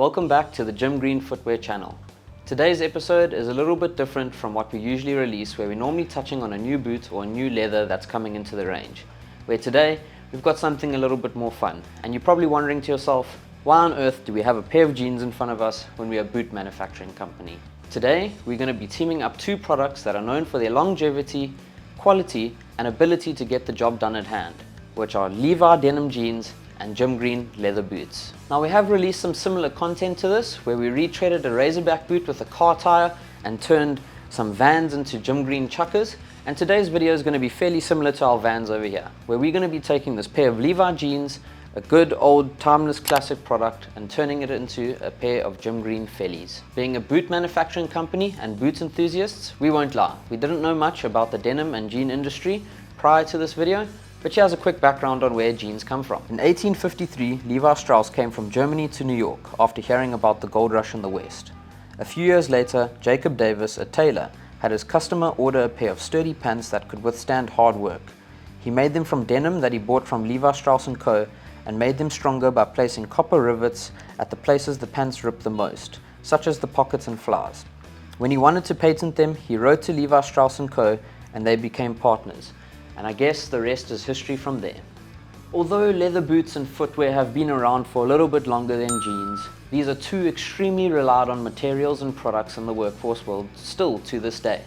Welcome back to the Jim Green Footwear channel. Today's episode is a little bit different from what we usually release, where we're normally touching on a new boot or a new leather that's coming into the range. Where today, we've got something a little bit more fun. And you're probably wondering to yourself, why on earth do we have a pair of jeans in front of us when we're a boot manufacturing company? Today, we're going to be teaming up two products that are known for their longevity, quality, and ability to get the job done at hand, which are Levi's denim jeans and Jim Green leather boots. Now, we have released some similar content to this, where we retreaded a Razorback boot with a car tire and turned some Vans into Jim Green Chukkas. And today's video is going to be fairly similar to our Vans over here, where we're going to be taking this pair of Levi's jeans, a good old timeless classic product, and turning it into a pair of Jim Green Vellies. Being a boot manufacturing company and boot enthusiasts, we won't lie, we didn't know much about the denim and jean industry prior to this video, but here's a quick background on where jeans come from. In 1853, Levi Strauss came from Germany to New York after hearing about the gold rush in the West. A few years later, Jacob Davis, a tailor, had his customer order a pair of sturdy pants that could withstand hard work. He made them from denim that he bought from Levi Strauss & Co. and made them stronger by placing copper rivets at the places the pants ripped the most, such as the pockets and flies. When he wanted to patent them, he wrote to Levi Strauss & Co. and they became partners. And I guess the rest is history from there. Although leather boots and footwear have been around for a little bit longer than jeans, these are two extremely relied on materials and products in the workforce world still to this day.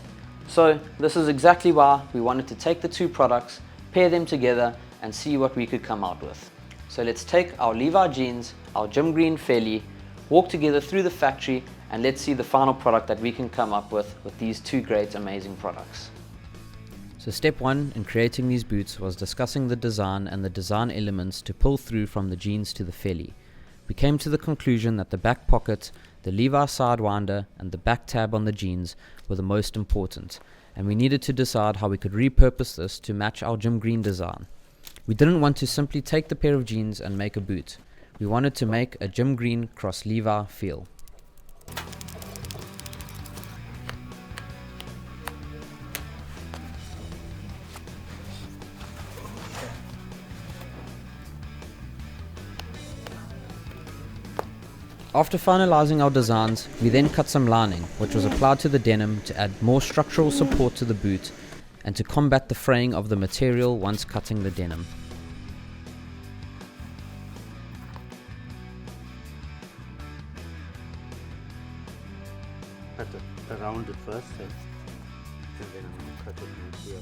So this is exactly why we wanted to take the two products, pair them together, and see what we could come out with. So let's take our Levi jeans, our Jim Green Vellie, walk together through the factory, and let's see the final product that we can come up with these two great, amazing products. So step one in creating these boots was discussing the design and the design elements to pull through from the jeans to the Vellie. We came to the conclusion that the back pocket, the Levi sidewinder, and the back tab on the jeans were the most important, and we needed to decide how we could repurpose this to match our Jim Green design. We didn't want to simply take the pair of jeans and make a boot. We wanted to make a Jim Green cross Levi feel. After finalizing our designs, we then cut some lining, which was applied to the denim to add more structural support to the boot and to combat the fraying of the material once cutting the denim. Cut it around it first, and then I'm going to cut it here.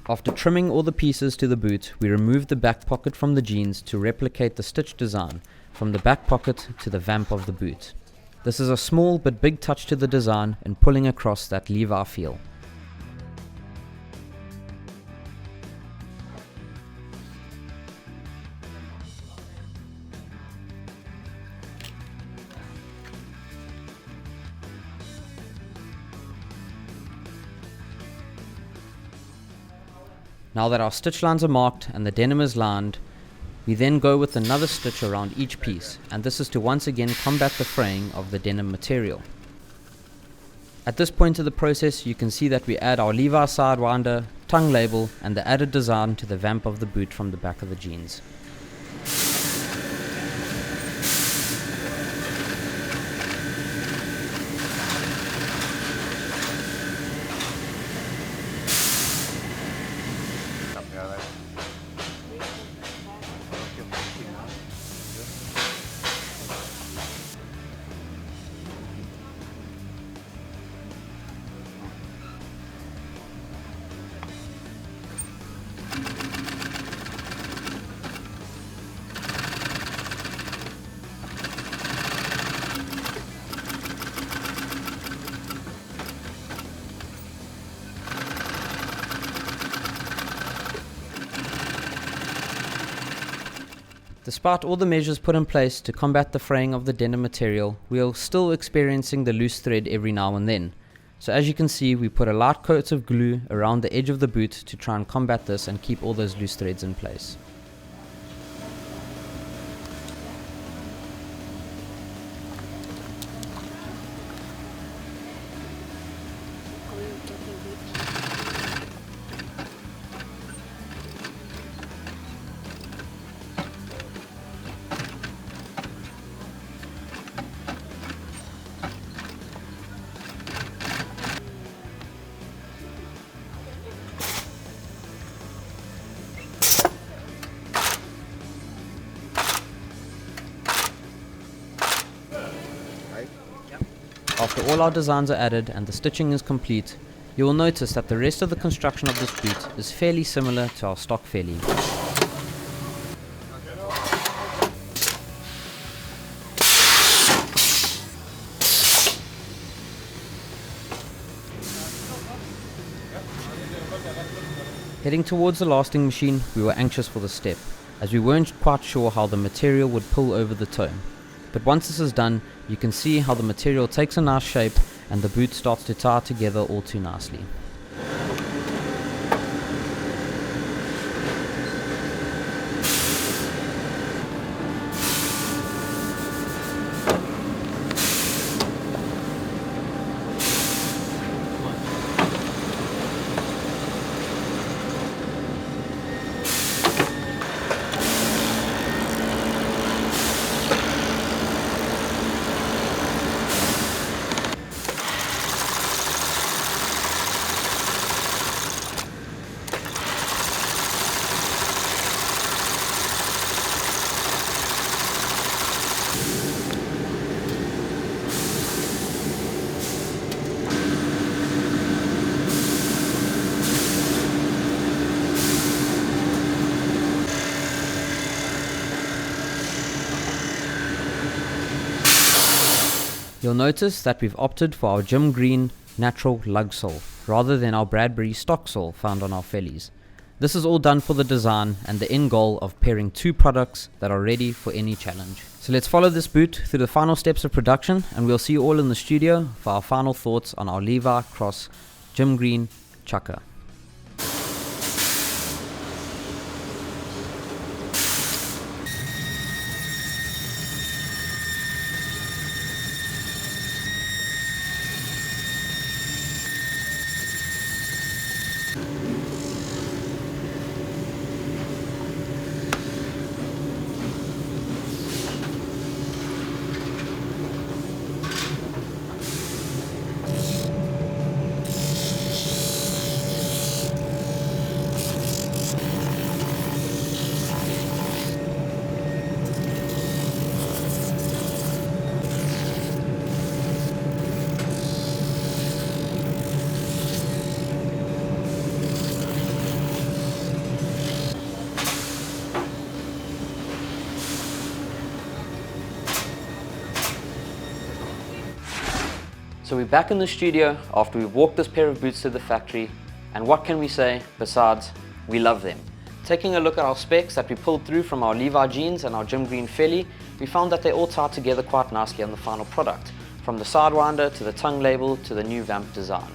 After trimming all the pieces to the boot, we removed the back pocket from the jeans to replicate the stitch design from the back pocket to the vamp of the boot. This is a small but big touch to the design in pulling across that Levi feel. Now that our stitch lines are marked and the denim is lined, we then go with another stitch around each piece, and this is to once again combat the fraying of the denim material. At this point of the process, you can see that we add our Levi sidewinder, tongue label, and the added design to the vamp of the boot from the back of the jeans. Despite all the measures put in place to combat the fraying of the denim material, we are still experiencing the loose thread every now and then. So as you can see, we put a light coat of glue around the edge of the boot to try and combat this and keep all those loose threads in place. Are we talking after all our designs are added and the stitching is complete, you will notice that the rest of the construction of this boot is fairly similar to our stock Vellie. Heading towards the lasting machine, we were anxious for the step, as we weren't quite sure how the material would pull over the toe. But once this is done, you can see how the material takes a nice shape and the boot starts to tie together all too nicely. You'll notice that we've opted for our Jim Green natural lug sole rather than our Bradbury stock sole found on our Vellies. This is all done for the design and the end goal of pairing two products that are ready for any challenge. So let's follow this boot through the final steps of production, and we'll see you all in the studio for our final thoughts on our Levi Cross Jim Green Chukka. So we're back in the studio after we've walked this pair of boots to the factory, and what can we say besides we love them. Taking a look at our specs that we pulled through from our Levi jeans and our Jim Green Vellie, we found that they all tie together quite nicely on the final product, from the sidewinder to the tongue label to the new vamp design.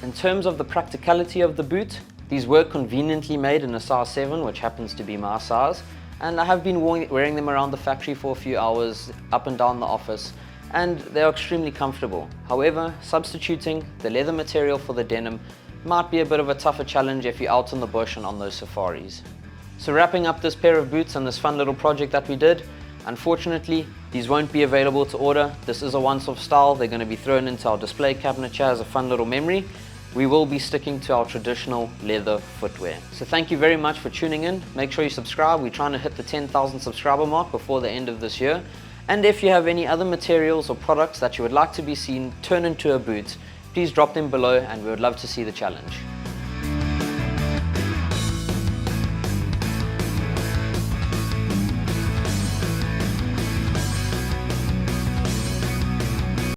In terms of the practicality of the boot, these were conveniently made in a size 7, which happens to be my size, and I have been wearing them around the factory for a few hours, up and down the office, and they are extremely comfortable. However, substituting the leather material for the denim might be a bit of a tougher challenge if you're out in the bush and on those safaris. So wrapping up this pair of boots and this fun little project that we did, unfortunately these won't be available to order. This is a once-off style. They're going to be thrown into our display cabinet here as a fun little memory. We will be sticking to our traditional leather footwear. So thank you very much for tuning in. Make sure you subscribe. We're trying to hit the 10,000 subscriber mark before the end of this year. And if you have any other materials or products that you would like to be seen turn into a boot, please drop them below and we would love to see the challenge.